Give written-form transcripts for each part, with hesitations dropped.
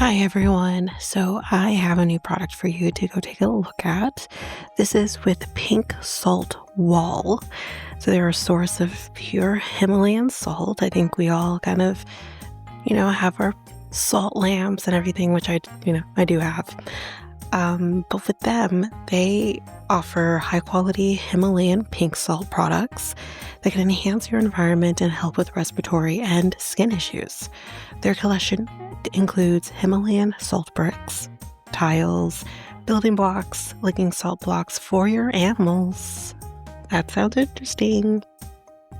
Hi, everyone. So, I have a new product for you to go take a look at. This is with Pink Salt Wall. So, they're a source of pure Himalayan salt. I think we all kind of, have our salt lamps and everything, which I do have. But with them, they offer high quality Himalayan pink salt products that can enhance your environment and help with respiratory and skin issues. Their collection includes Himalayan salt bricks, tiles, building blocks, licking salt blocks for your animals. That sounds interesting.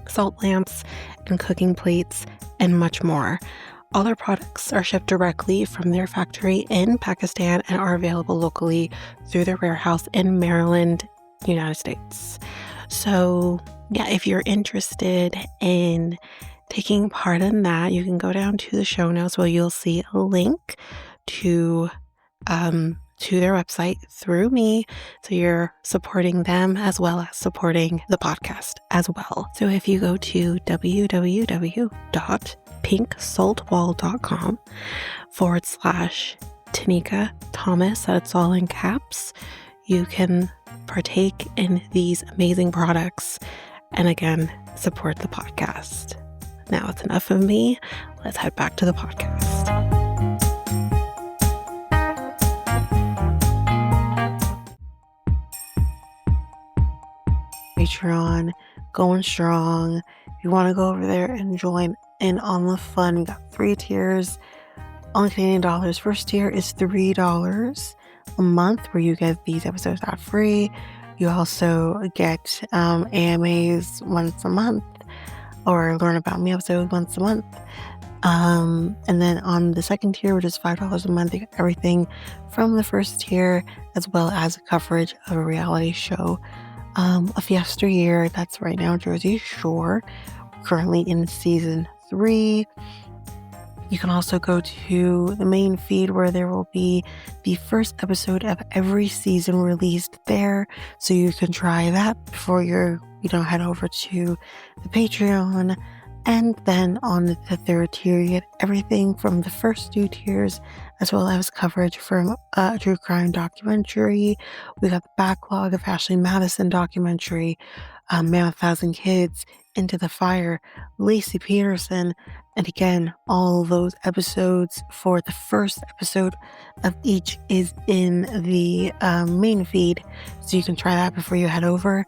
Salt lamps and cooking plates, and much more. All their products are shipped directly from their factory in Pakistan and are available locally through their warehouse in Maryland, United States. So, yeah, if you're interested in taking part in that, you can go down to the show notes where you'll see a link to their website through me. So you're supporting them as well as supporting the podcast as well. So if you go to www.pinksaltwall.com/Tanika Thomas, that's all in caps, you can partake in these amazing products and again, support the podcast. Now it's enough of me. Let's head back to the podcast. Patreon, going strong. If you want to go over there and join in on the fun, we got 3 tiers on Canadian dollars. First tier is $3 a month, where you get these episodes ad free. You also get AMAs once a month, or learn about me episodes once a month. And then on the second tier, which is $5 a month, you get everything from the first tier, as well as coverage of a reality show of yesteryear. That's right now Jersey Shore, currently in season 3. You can also go to the main feed, where there will be the first episode of every season released there. So you can try that before you head over to the Patreon. And then on the third tier, you get everything from the first 2 tiers, as well as coverage from a true crime documentary. We got the backlog of Ashley Madison documentary, Man of 1,000 Kids, Into the Fire, Lacey Peterson, and again, all those episodes for the first episode of each is in the main feed, so you can try that before you head over.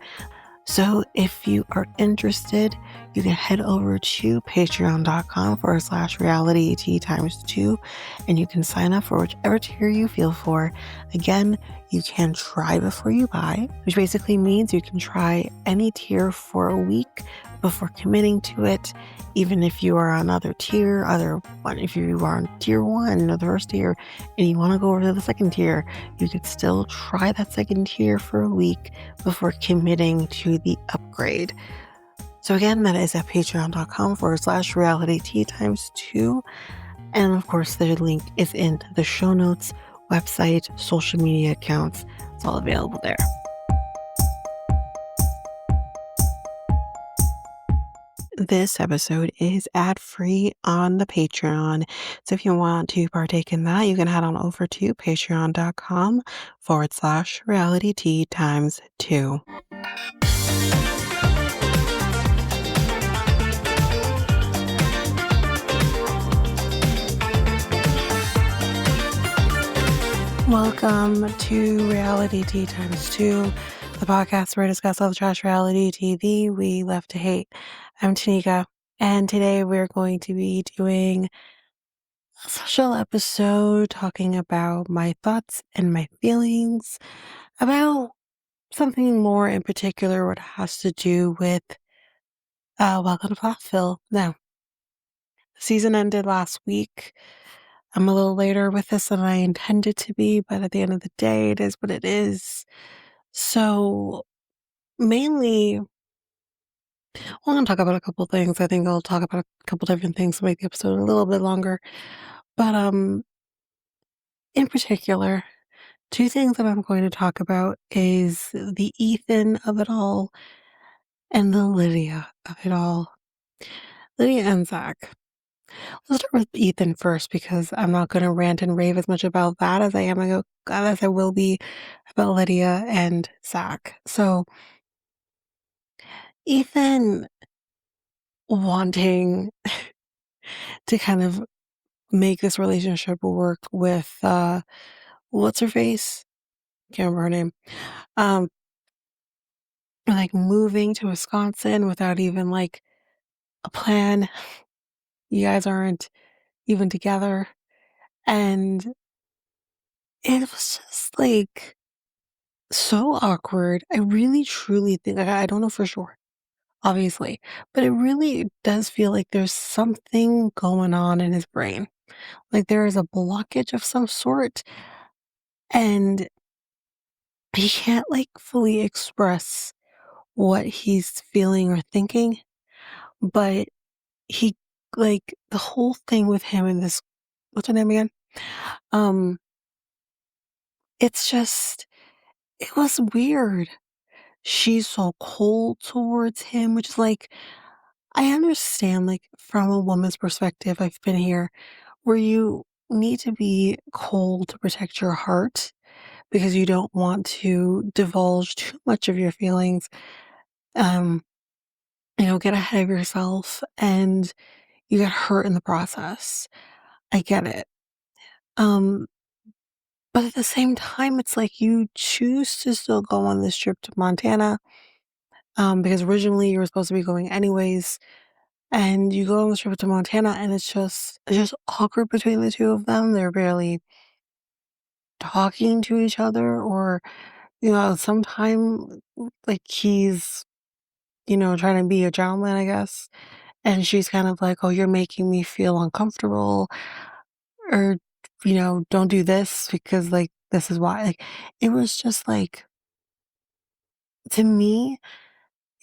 So if you are interested, you can head over to patreon.com/realityt ×2, and you can sign up for whichever tier you feel for. Again, you can try before you buy, which basically means you can try any tier for a week before committing to it. Even if you are on other tier, if you are on tier 1 or the first tier and you want to go over to the second tier, you could still try that second tier for a week before committing to the upgrade. So again, that is at patreon.com/realityt ×2. And of course, the link is in the show notes, website, social media accounts. It's all available there. This episode is ad-free on the Patreon. So if you want to partake in that, you can head on over to patreon.com/realityt ×2. Welcome to Reality T ×2, the podcast where I discuss all the trash reality TV we love to hate. I'm Tanika, and today we're going to be doing a special episode talking about my thoughts and my feelings about something more in particular, what has to do with Welcome to Plathville. Now, the season ended last week. I'm a little later with this than I intended to be, but at the end of the day, it is what it is. So, mainly, I'm going to talk about a couple things. I think I'll talk about a couple different things to make the episode a little bit longer. But in particular, 2 things that I'm going to talk about is the Ethan of it all and the Lydia of it all. Lydia and Zack. Let's start with Ethan first because I'm not gonna rant and rave as much about that as I will be about Lydia and Zach. So Ethan wanting to kind of make this relationship work with what's her face? Can't remember her name. Um, like moving to Wisconsin without even like a plan. You guys aren't even together. And it was just like so awkward. I really truly think like, I don't know for sure, obviously, but it really does feel like there's something going on in his brain. Like there is a blockage of some sort and he can't like fully express what he's feeling or thinking, but he like the whole thing with him and this what's her name again? Um, it's just it was weird. She's so cold towards him, which is like I understand like from a woman's perspective, I've been here where you need to be cold to protect your heart because you don't want to divulge too much of your feelings. Um, get ahead of yourself and you get hurt in the process. I get it. Um, but at the same time, it's like you choose to still go on this trip to Montana, because originally you were supposed to be going anyways, and you go on this trip to Montana, and it's just awkward between the two of them. They're barely talking to each other, or sometime like he's trying to be a gentleman, I guess, and she's kind of like, "Oh, you're making me feel uncomfortable," or "Don't do this because like this is why." Like it was just like to me,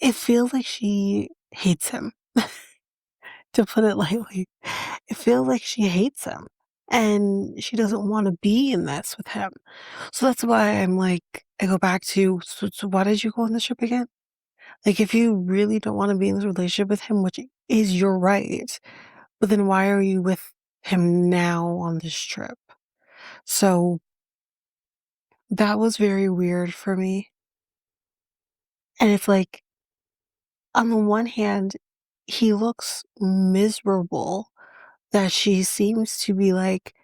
it feels like she hates him, to put it lightly. It feels like she hates him and she doesn't want to be in this with him. So that's why I'm like, I go back to, so why did you go on this trip again? Like, if you really don't want to be in this relationship with him, which is your right, but then why are you with him now on this trip? So that was very weird for me. And it's like, on the one hand, he looks miserable that she seems to be like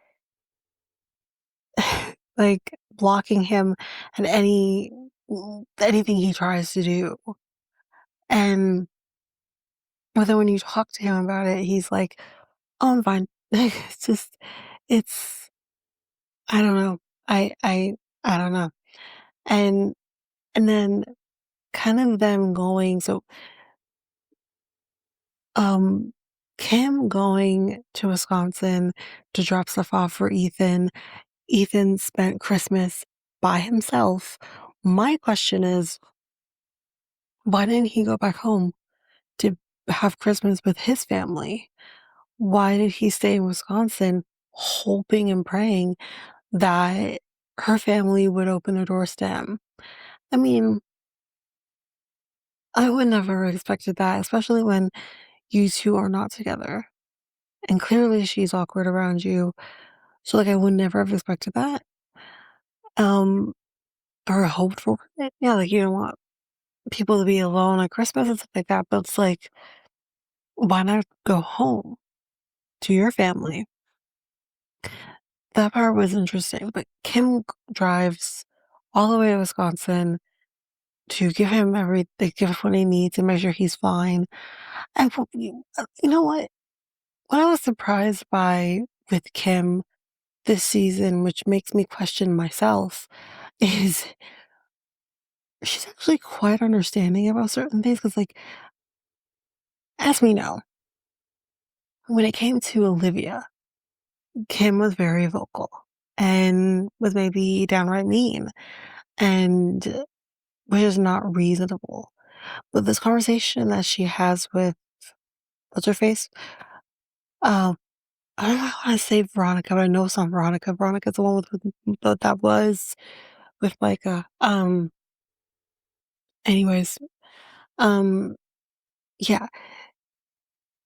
blocking him at anything he tries to do. And but then when you talk to him about it, he's like, "Oh, I'm fine." It's just, it's, I don't know. I don't know. And and then kind of them going, so um Kim going to Wisconsin to drop stuff off for Ethan. Ethan spent Christmas by himself. My question is, why didn't he go back home to have Christmas with his family? Why did he stay in Wisconsin hoping and praying that her family would open their doors to him? I mean, I would never have expected that, especially when you two are not together. And clearly she's awkward around you. So like I would never have expected that. Um, or hoped for it. Yeah, like you don't want people to be alone at Christmas and stuff like that. But it's like, why not go home to your family? That part was interesting. But Kim drives all the way to Wisconsin to give him give him what he needs and make sure he's fine. And you know what I was surprised by with Kim this season, which makes me question myself, is she's actually quite understanding about certain things. Because, like, as we know, when it came to Olivia, Kim was very vocal and was maybe downright mean, and which is not reasonable. But this conversation that she has with what's her face? Um, I don't know how to say Veronica, but I know it's not Veronica. Veronica's the one that was with Micah. Anyways, um, yeah,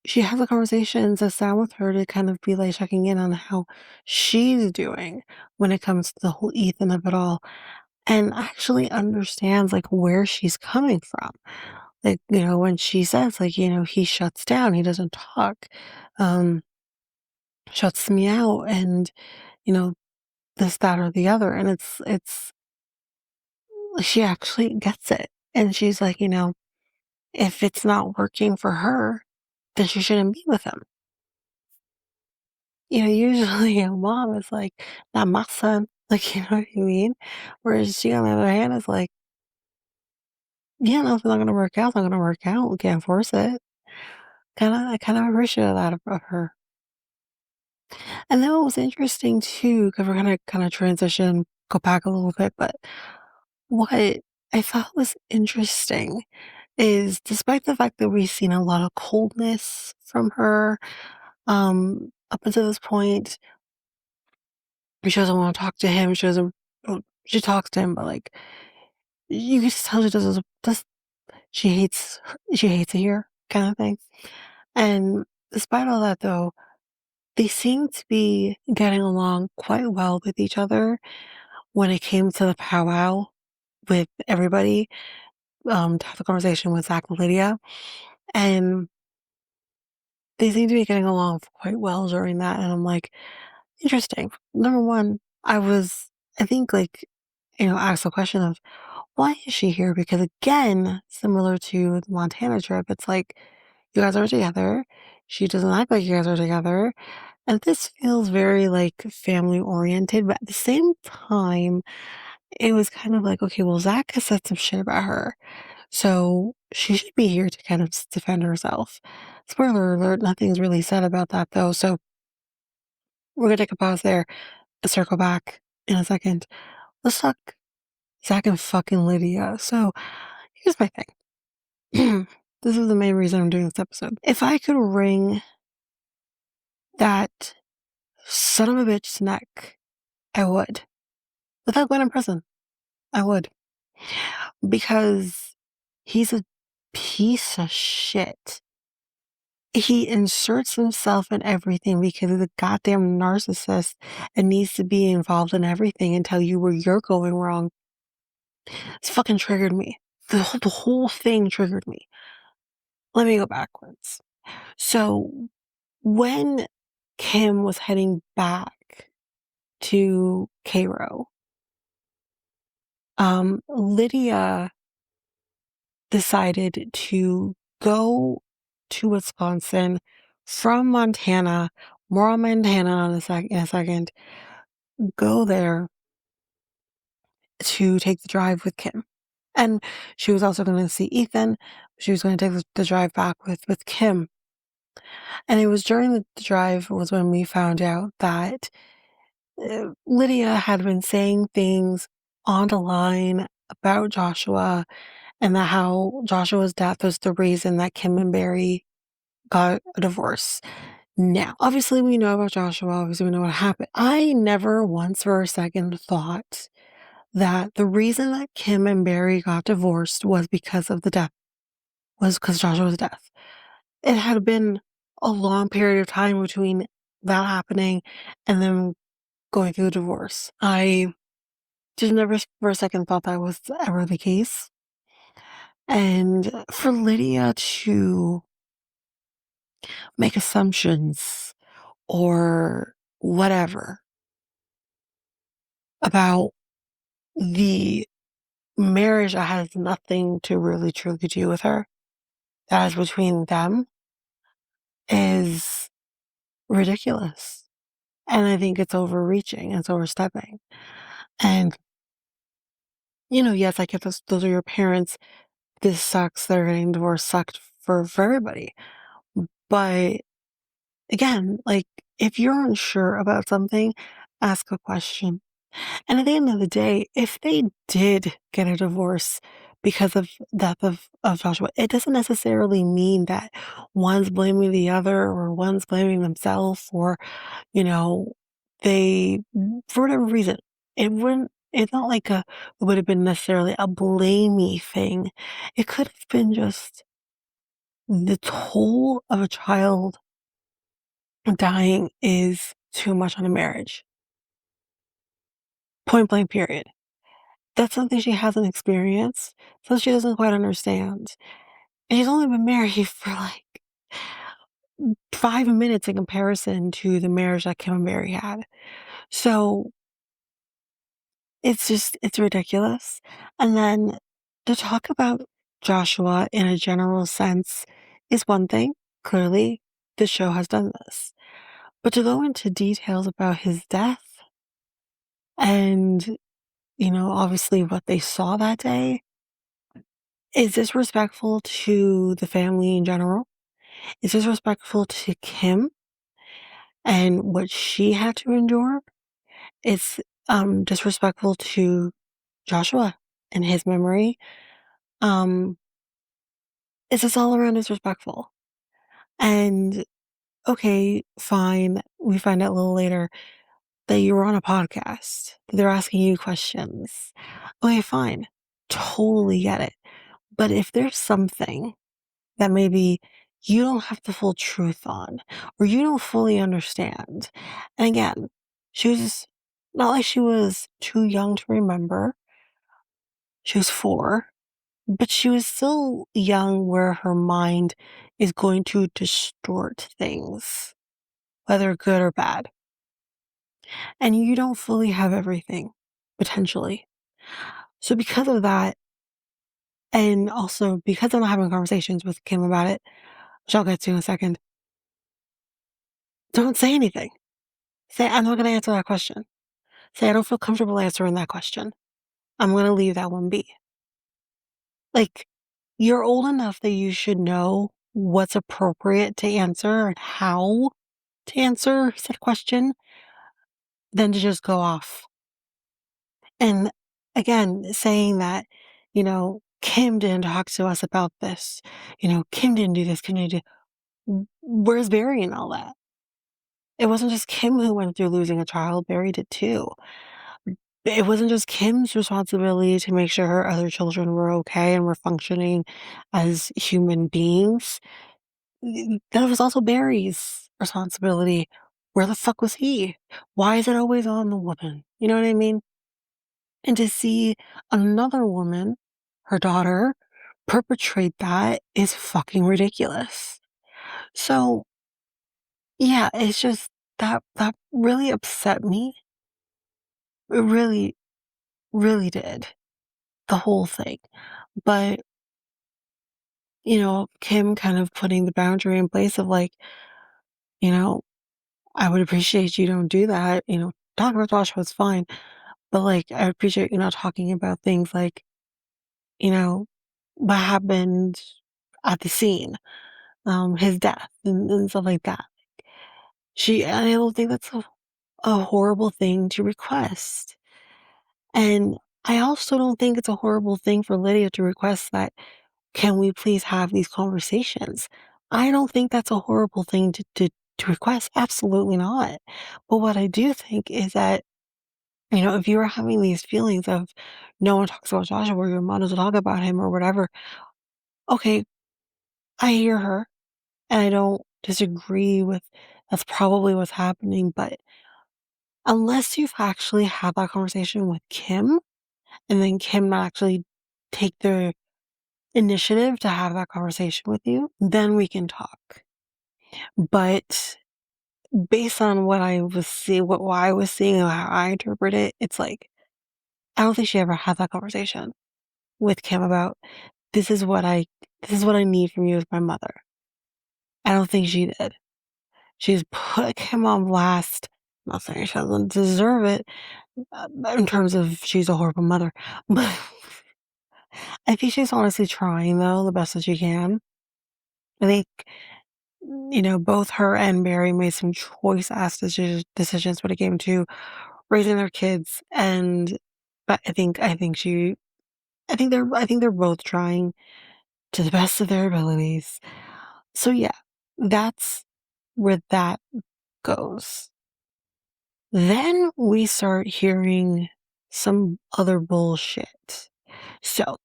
she has a conversation, sits down with her to kind of be like checking in on how she's doing when it comes to the whole Ethan of it all, and actually understands like where she's coming from. Like, when she says, like, he shuts down, he doesn't talk, um, shuts me out, and, you know, this, that, or the other. And it's, she actually gets it. And she's like, if it's not working for her, then she shouldn't be with him. Usually a mom is like, not my son. Like, you know what I mean? Whereas she, on the other hand, is like, yeah, no, if it's not going to work out, it's not going to work out. We can't force it. I kind of appreciate that of her. And then what was interesting too, because we're gonna kind of transition, go back a little bit, but what I thought was interesting is despite the fact that we've seen a lot of coldness from her, up until this point, she doesn't want to talk to him. She doesn't. Well, she talks to him, but like you can just tell she does she hates it here, kind of thing. And despite all that, though, they seem to be getting along quite well with each other when it came to the powwow with everybody, to have a conversation with Zack and Lydia, and they seem to be getting along quite well during that, and I'm like, "Interesting." Number 1, I think, like, asked the question of, "Why is she here?" Because again, similar to the Montana trip, it's like, you guys are together, she doesn't act like you guys are together, and this feels very, like, family-oriented, but at the same time, it was kind of like, okay, well, Zach has said some shit about her, so she should be here to kind of defend herself. Spoiler alert, nothing's really said about that though, so we're gonna take a pause there and circle back in a second. Let's talk Zach and fucking Lydia. So here's my thing. This is the main reason I'm doing this episode. If I could wring that son of a bitch's neck, I would. Without going in prison, I would. Because he's a piece of shit. He inserts himself in everything because he's a goddamn narcissist and needs to be involved in everything and tell you where you're going wrong. It's fucking triggered me. The whole thing triggered me. Let me go backwards. So when Kim was heading back to Cairo, Lydia decided to go to Wisconsin from Montana. More on Montana in a second. Go there to take the drive with Kim. And she was also going to see Ethan. She was going to take the drive back with Kim. And it was during the drive was when we found out that Lydia had been saying things on the line about Joshua and that how Joshua's death was the reason that Kim and Barry got a divorce. Now, obviously, we know about Joshua. Obviously, we know what happened. I never once for a second thought that the reason that Kim and Barry got divorced was because of the death, was because Joshua's death. It had been a long period of time between that happening and them going through the divorce. I just never for a second thought that was ever the case. And for Lydia to make assumptions or whatever about the marriage that has nothing to really truly do with her, that is between them, is ridiculous. And I think it's overreaching, it's overstepping. And, yes, I get those are your parents. This sucks. They're getting divorced sucked for everybody. But again, like if you're unsure about something, ask a question. And at the end of the day, if they did get a divorce because of death of Joshua, it doesn't necessarily mean that one's blaming the other or one's blaming themselves or, you know, they for whatever reason, it's not like it would have been necessarily a blamey thing. It could have been just The toll of a child dying is too much on a marriage. Point blank, period. That's something she hasn't experienced, so she doesn't quite understand. And she's only been married for like 5 minutes in comparison to the marriage that Kim and Barry had. So it's ridiculous. And then to talk about Joshua in a general sense is one thing. Clearly, the show has done this. But to go into details about his death and, obviously what they saw that day is disrespectful to the family in general. It's disrespectful to Kim and what she had to endure. It's disrespectful to Joshua and his memory. Um, it's just all around disrespectful. And okay, fine. We find out a little later that you were on a podcast. They're asking you questions. Okay, fine. Totally get it. But if there's something that maybe you don't have the full truth on, or you don't fully understand, and again, she was not like she was too young to remember. She was 4, but she was still young where her mind is going to distort things, whether good or bad. And you don't fully have everything, potentially. So because of that, and also because I'm not having conversations with Kim about it, which I'll get to in a second, don't say anything. Say, I'm not going to answer that question. Say, I don't feel comfortable answering that question. I'm going to leave that one be. Like, you're old enough that you should know what's appropriate to answer and how to answer said question than to just go off. And again, saying that, Kim didn't talk to us about this. Kim didn't do this. Kim didn't do. Where's Barry in all that? It wasn't just Kim who went through losing a child. Barry did too. It wasn't just Kim's responsibility to make sure her other children were okay and were functioning as human beings. That was also Barry's responsibility. Where the fuck was he? Why is it always on the woman? You know what I mean? And to see another woman, her daughter, perpetrate that is fucking ridiculous. So, yeah, it's just that really upset me. It really, really did. The whole thing. But, Kim kind of putting the boundary in place of like, you know, I would appreciate you don't do that. Talking about Joshua was fine. But like I appreciate you not talking about things like, you know, what happened at the scene, his death and stuff like that. I don't think that's a horrible thing to request. And I also don't think it's a horrible thing for Lydia to request that, can we please have these conversations? I don't think that's a horrible thing to request. Absolutely not. But what I do think is that, if you are having these feelings of no one talks about Joshua or your mom doesn't talk about him or whatever, okay, I hear her and I don't disagree with that's probably what's happening. But unless you've actually had that conversation with Kim and then Kim not actually take the initiative to have that conversation with you, then we can talk. But based on what I was seeing, what I was seeing and how I interpret it, it's like, I don't think she ever had that conversation with Kim about this is what I need from you as my mother. I don't think she did. She's put Kim on blast. I'm not saying she doesn't deserve it in terms of she's a horrible mother, but I think she's honestly trying though the best that she can. I think both her and Barry made some choice ass decisions when it came to raising their kids, but I think they're both trying to the best of their abilities. So yeah, that's where that goes. Then we start hearing some other bullshit. So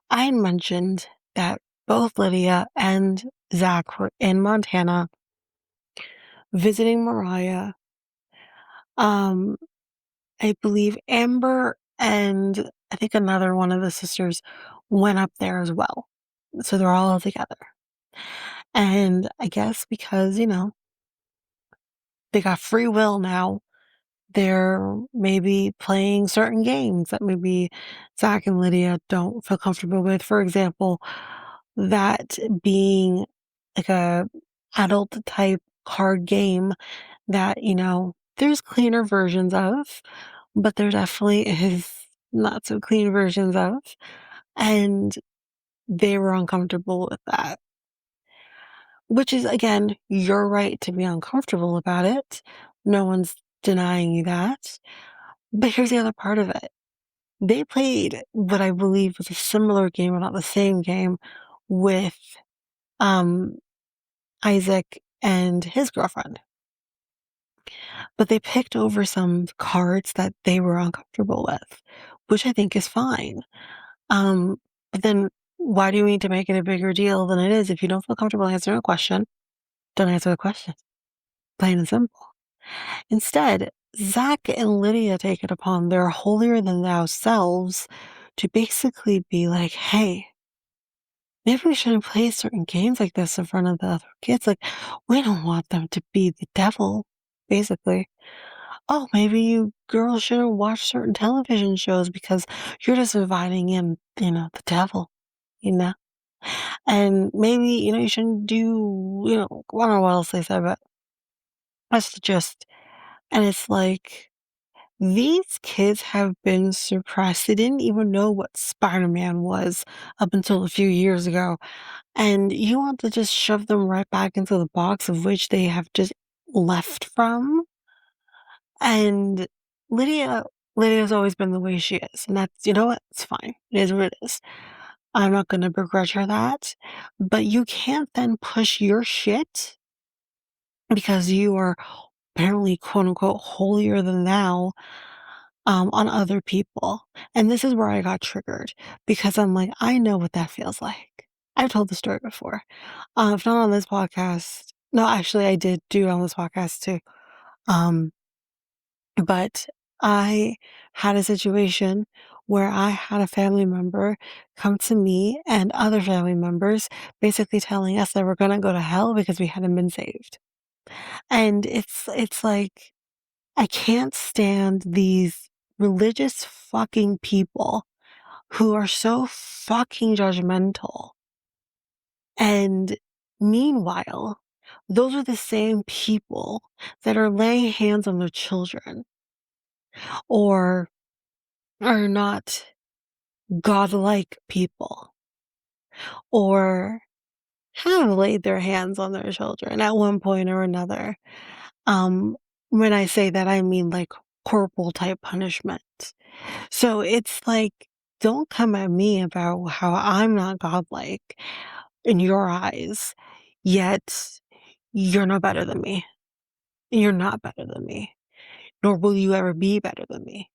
I mentioned that both Lydia and Zach were in Montana visiting Mariah. Um, I believe Amber and I think another one of the sisters went up there as well. So they're all together. And I guess because, they got free will now, they're maybe playing certain games that maybe Zach and Lydia don't feel comfortable with. For example, that being like a adult type card game that, there's cleaner versions of, but there definitely is not so clean versions of. And they were uncomfortable with that, which is, again, your right to be uncomfortable about it. No one's denying you that. But here's the other part of it. They played what I believe was a similar game, or not the same game, with um, Isaac and his girlfriend. But they picked over some cards that they were uncomfortable with, which I think is fine. But then why do you need to make it a bigger deal than it is? If you don't feel comfortable answering a question, don't answer the question. Plain and simple. Instead, Zach and Lydia take it upon their holier than thou selves to basically be like, hey, maybe we shouldn't play certain games like this in front of the other kids. Like, we don't want them to be the devil, basically. Oh, maybe you girls shouldn't watch certain television shows because you're just inviting in, the devil, you know? And maybe, you shouldn't do, I don't know what else they said, but that's just, and it's like, these kids have been suppressed. They didn't even know what Spider-Man was up until a few years ago. And you want to just shove them right back into the box of which they have just left from? And Lydia Lydia's always been the way she is, and that's, you know what? It's fine. It is what it is. I'm not gonna begrudge her that, but you can't then push your shit because you are apparently, quote, unquote, "holier than thou," on other people, and this is where I got triggered because I'm like, I know what that feels like. I've told the story before. If not on this podcast, no, actually, I did do it on this podcast too. Um, but I had a situation where I had a family member come to me and other family members basically telling us that we're gonna go to hell because we hadn't been saved. And it's like, I can't stand these religious fucking people who are so fucking judgmental. And meanwhile, those are the same people that are laying hands on their children or are not godlike people or have laid their hands on their children at one point or another. Um, when I say that, I mean like corporal type punishment. So it's like, don't come at me about how I'm not godlike in your eyes, yet you're no better than me. You're not better than me, nor will you ever be better than me.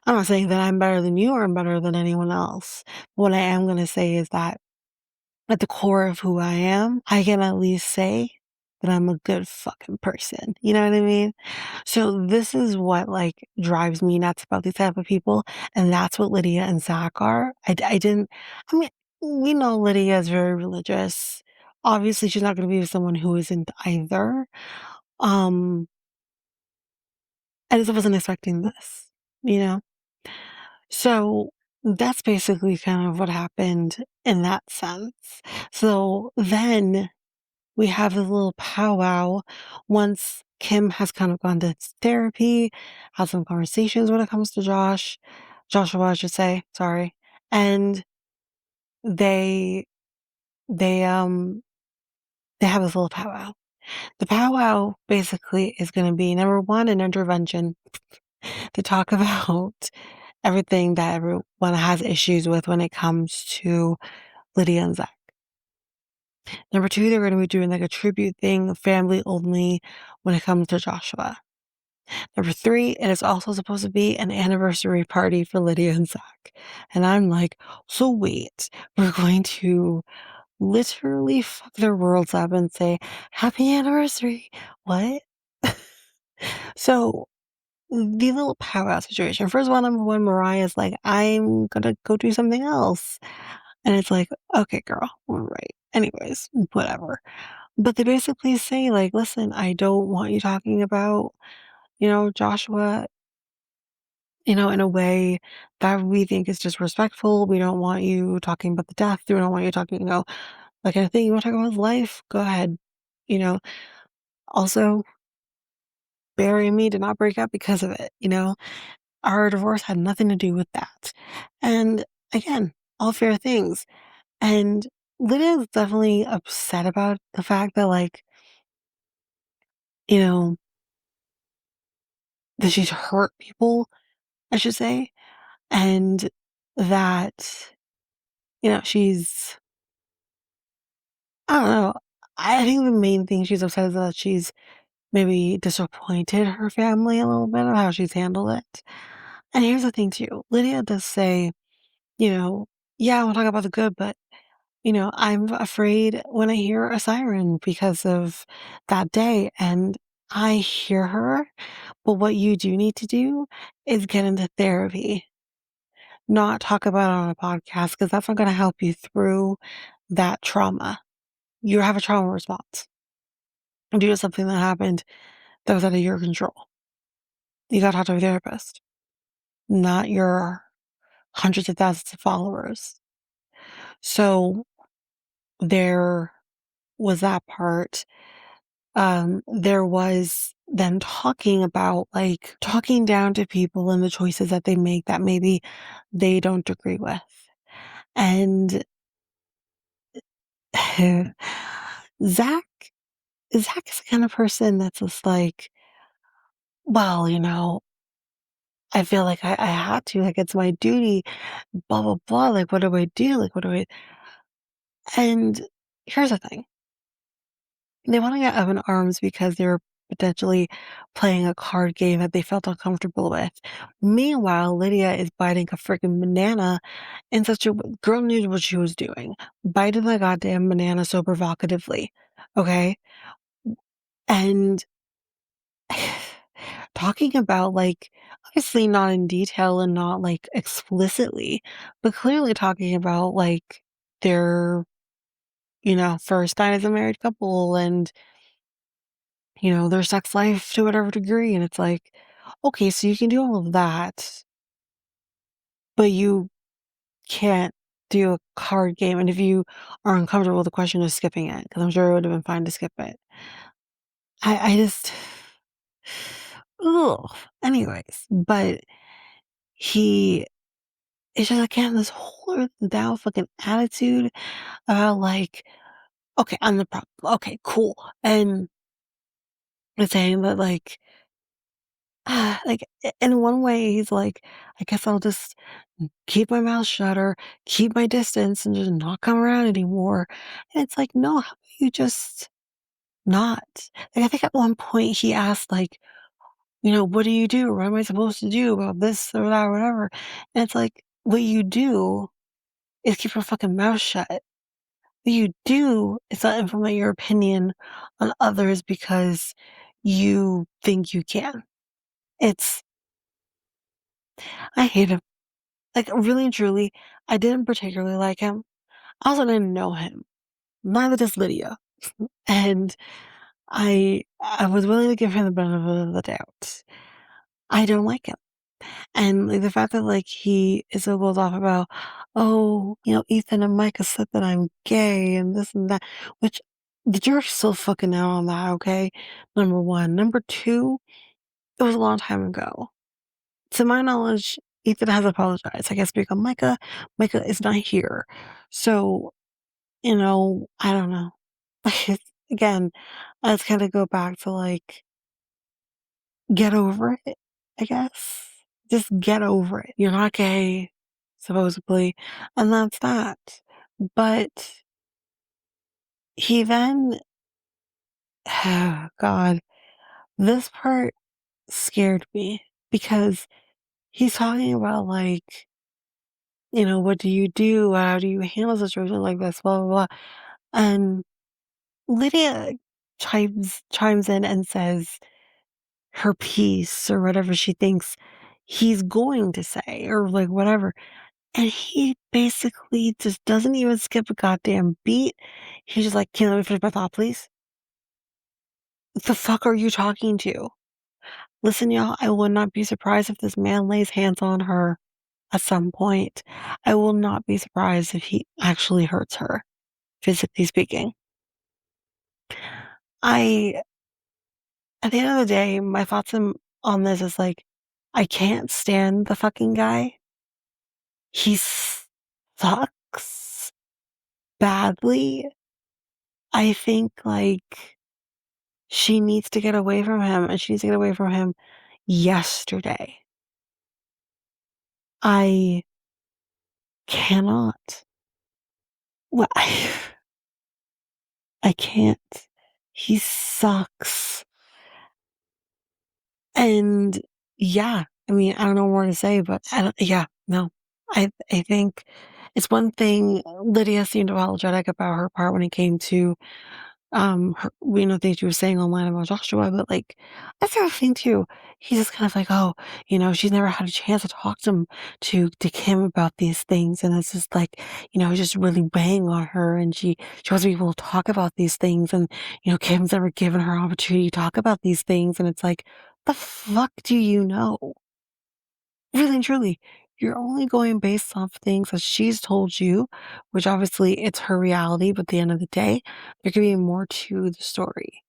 I'm not saying that I'm better than you or I'm better than anyone else. What I am going to say is that at the core of who I am, I can at least say that I'm a good fucking person. You know what I mean? So this is what like drives me nuts about these type of people. And that's what Lydia and Zach are. I didn't, I mean, we know Lydia is very religious. Obviously she's not going to be with someone who isn't either. Um, I just wasn't expecting this, you know? So that's basically kind of what happened in that sense. So then we have this little powwow once Kim has kind of gone to therapy, had some conversations when it comes to Joshua, I should say, sorry. And they they um they have this little powwow. The powwow basically is gonna be number one, an intervention to talk about everything that everyone has issues with when it comes to Lydia and Zach. Number two, they're going to be doing like a tribute thing, family only, when it comes to Joshua. Number three, it is also supposed to be an anniversary party for Lydia and Zach. And I'm like, so wait, we're going to literally fuck their worlds up and say, "Happy anniversary." What? So, the little powwow situation. First of all, number one, Mariah's like, "I'm gonna go do something else." And it's like, "Okay, girl, all right." Anyways, whatever. But they basically say, like, "Listen, I don't want you talking about, Joshua, in a way that we think is disrespectful. We don't want you talking about the death. We don't want you talking, like anything. You want to talk about his life? Go ahead." You know, Also, Barry and me did not break up because of it. Our divorce had nothing to do with that. And again, all fair things. And Lydia's definitely upset about the fact that, like, you know, that she's hurt people, I should say, and that, she's, I don't know. I think the main thing she's upset is that she's maybe disappointed her family a little bit of how she's handled it. And here's the thing too. Lydia does say, you know, yeah, we'll talk about the good, but I'm afraid when I hear a siren because of that day. And I hear her, but what you do need to do is get into therapy, not talk about it on a podcast, because that's not going to help you through that trauma. You have a trauma response due to something that happened that was out of your control. You got to talk to a therapist, not your hundreds of thousands of followers. So there was that part. There was them talking about, like, talking down to people and the choices that they make that maybe they don't agree with. And Zach, Zach is the kind of person that's just like, well, I feel like I had to, like, it's my duty, blah, blah, blah. Like, what do I do? Like, what do I, and here's the thing. They wanna get up in arms because they were potentially playing a card game that they felt uncomfortable with. Meanwhile, Lydia is biting a freaking banana in such a girl knew what she was doing. Biting the goddamn banana so provocatively, okay? And talking about, like, obviously not in detail and not, like, explicitly, but clearly talking about, like, their, first night as a married couple and their sex life to whatever degree. And it's like, okay, so you can do all of that, but you can't do a card game. And if you are uncomfortable with the question of skipping it, because I'm sure it would have been fine to skip it. I just, ugh. Anyways, but he is just, again, this whole down fucking attitude about, like, okay, I'm the problem. Okay, cool. And it's saying that, like, like, in one way, he's like, "I guess I'll just keep my mouth shut or keep my distance and just not come around anymore." And it's like, "No, how about you just not?" Like, I think at one point he asked, like, "What do you do? What am I supposed to do about this or that or whatever?" And it's like, what you do is keep your fucking mouth shut. What you do is not implement your opinion on others because you think you can. It's I hate him. Like, really and truly, I didn't particularly like him. I also didn't know him. Neither does Lydia. And I was willing to give him the benefit of the doubt. I don't like him. And, like, the fact that, like, he is so closed off about, oh, Ethan and Micah said that I'm gay and this and that, which the jury's still fucking out on that, okay? Number one. Number two, it was a long time ago. To my knowledge, Ethan has apologized. I guess because Micah is not here. So, I don't know. Again, I just kind of go back to, like, get over it, I guess. Just get over it. You're not gay, supposedly, and that's that. But he then, oh God, this part scared me because he's talking about, like, what do you do? How do you handle a situation like this? Blah, blah, blah. And Lydia chimes in and says her piece or whatever she thinks he's going to say or like whatever. And he basically just doesn't even skip a goddamn beat. He's just like, "Can you let me finish my thought, please? The fuck are you talking to? Listen, y'all, I would not be surprised if this man lays hands on her at some point. I will not be surprised if he actually hurts her, physically speaking. I, at the end of the day, my thoughts on this is like, I can't stand the fucking guy. He sucks badly. I think like she needs to get away from him and she needs to get away from him yesterday. I cannot. Well, I can't. He sucks. And yeah, I mean, I don't know what more to say, but yeah, no. I think it's one thing Lydia seemed apologetic about her part when it came to things she was saying online about Joshua, but like that's the other thing too. He's just kind of like, oh, she's never had a chance to talk to Kim about these things, and it's just like, he's just really weighing on her, and she wants to be able to talk about these things, and Kim's never given her opportunity to talk about these things, and it's like, the fuck do you know? Really and truly. You're only going based off things that she's told you, which obviously it's her reality, but at the end of the day, there could be more to the story.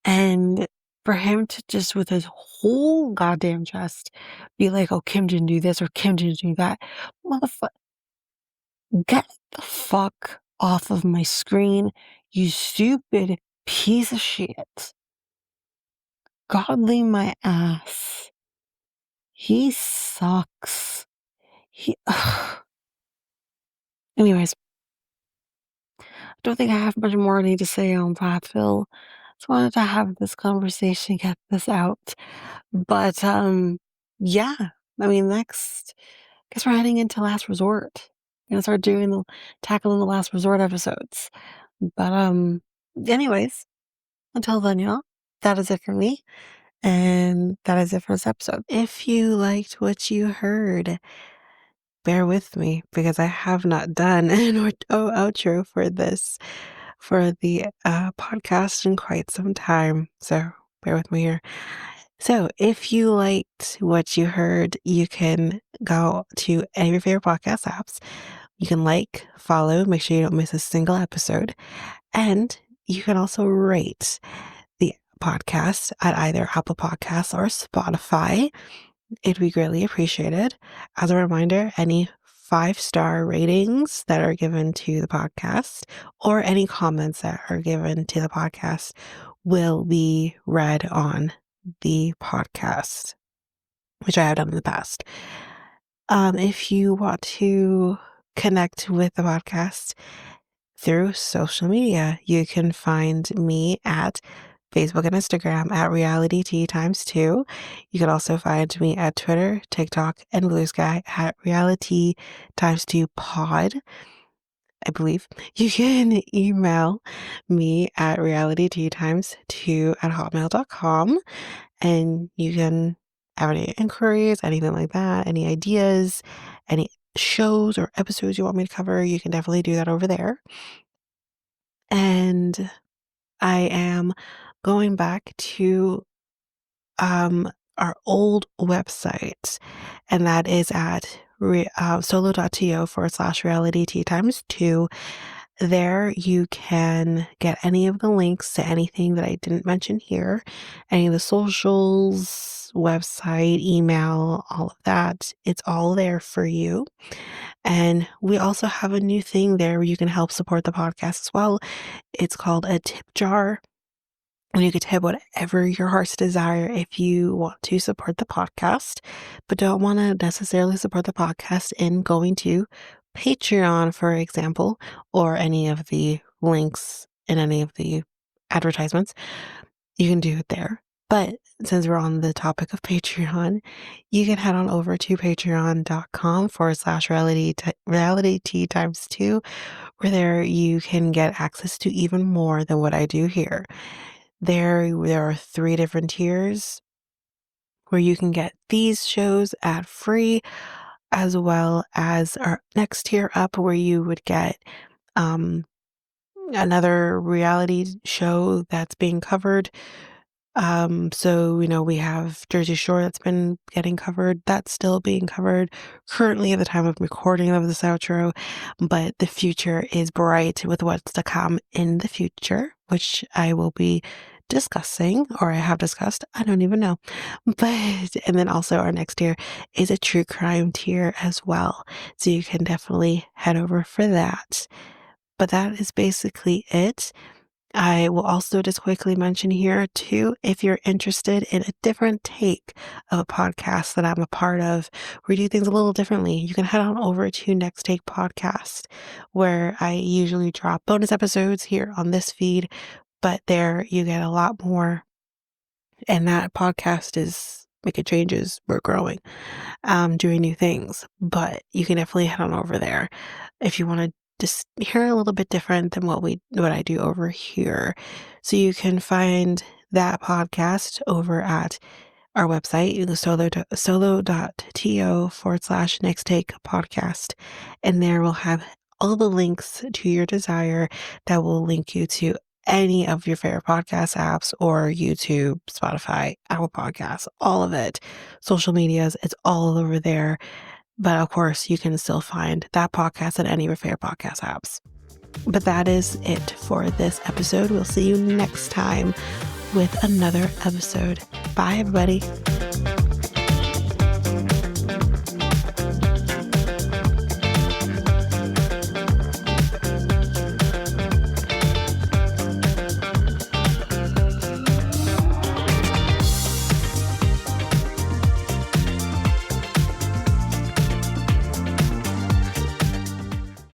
And for him to just with his whole goddamn chest be like, oh, Kim didn't do this or Kim didn't do that. Motherfucker, get the fuck off of my screen, you stupid piece of shit. Godly my ass. He sucks. Ugh. Anyways, I don't think I have much more I need to say on Plathville. Just wanted to have this conversation, get this out. But yeah. I mean, next, guess we're heading into Last Resort. We're gonna start tackling the Last Resort episodes. But anyways, until then, y'all, that is it for me. And that is it for this episode. If you liked what you heard, bear with me because I have not done an outro for the podcast in quite some time. So bear with me here. So if you liked what you heard, you can go to any of your favorite podcast apps. You can follow, make sure you don't miss a single episode. And you can also rate the podcast at either Apple Podcasts or Spotify. It'd be greatly appreciated. As a reminder, any 5-star ratings that are given to the podcast or any comments that are given to the podcast will be read on the podcast, which I have done in the past. If you want to connect with the podcast through social media, you can find me at Facebook and Instagram at Reality T ×2. You can also find me at Twitter, TikTok, and Blue Sky at Reality ×2 Pod. I believe you can email me at realityt2@hotmail.com, and you can have any inquiries, anything like that, any ideas, any shows or episodes you want me to cover, you can definitely do that over there. And I am going back to our old website, and that is at solo.to/reality T ×2. There you can get any of the links to anything that I didn't mention here, any of the socials, website, email, all of that. It's all there for you. And we also have a new thing there where you can help support the podcast as well. It's called a tip jar. And you can tip whatever your heart's desire if you want to support the podcast, but don't want to necessarily support the podcast in going to Patreon, for example, or any of the links in any of the advertisements. You can do it there. But since we're on the topic of Patreon, you can head on over to patreon.com/reality tea times two, where there you can get access to even more than what I do here. There are 3 different tiers where you can get these shows ad free, as well as our next tier up where you would get um, another reality show that's being covered. So, we have Jersey Shore that's been getting covered. That's still being covered currently at the time of recording of this outro, but the future is bright with what's to come in the future, which I will be discussing, or I have discussed. I don't even know. And then also our next tier is a true crime tier as well. So you can definitely head over for that. But that is basically it. I will also just quickly mention here too, if you're interested in a different take of a podcast that I'm a part of, we do things a little differently. You can head on over to Next Take Podcast, where I usually drop bonus episodes here on this feed, but there you get a lot more. And that podcast is making changes. We're growing, doing new things, but you can definitely head on over there if you want to just hear a little bit different than what I do over here. So you can find that podcast over at our website, solo.to/next take podcast. And there we'll have all the links to your desire that will link you to any of your favorite podcast apps or YouTube, Spotify, Apple Podcasts, all of it. Social medias, it's all over there. But of course, you can still find that podcast at any of your favorite podcast apps. But that is it for this episode. We'll see you next time with another episode. Bye, everybody.